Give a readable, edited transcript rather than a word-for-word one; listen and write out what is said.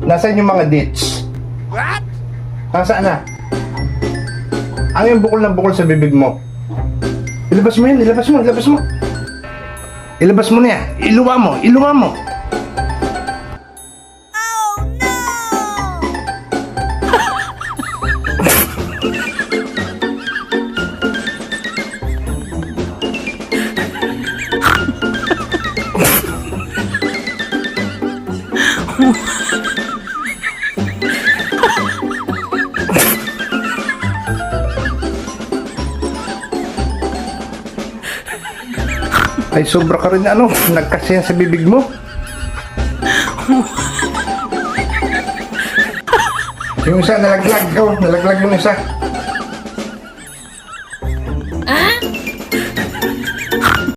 Nasaan yung mga dates? What? Nasaan na? Ano yung bukol ng bukol sa bibig mo? Ilabas mo yan, ilabas mo, ilabas mo. Ilabas mo na yan, iluwa mo, iluwa mo. Oh no! Ay, sobra ka rin nagkasiyan sa bibig mo. Yung isa nalaglag, nalaglag yung isa.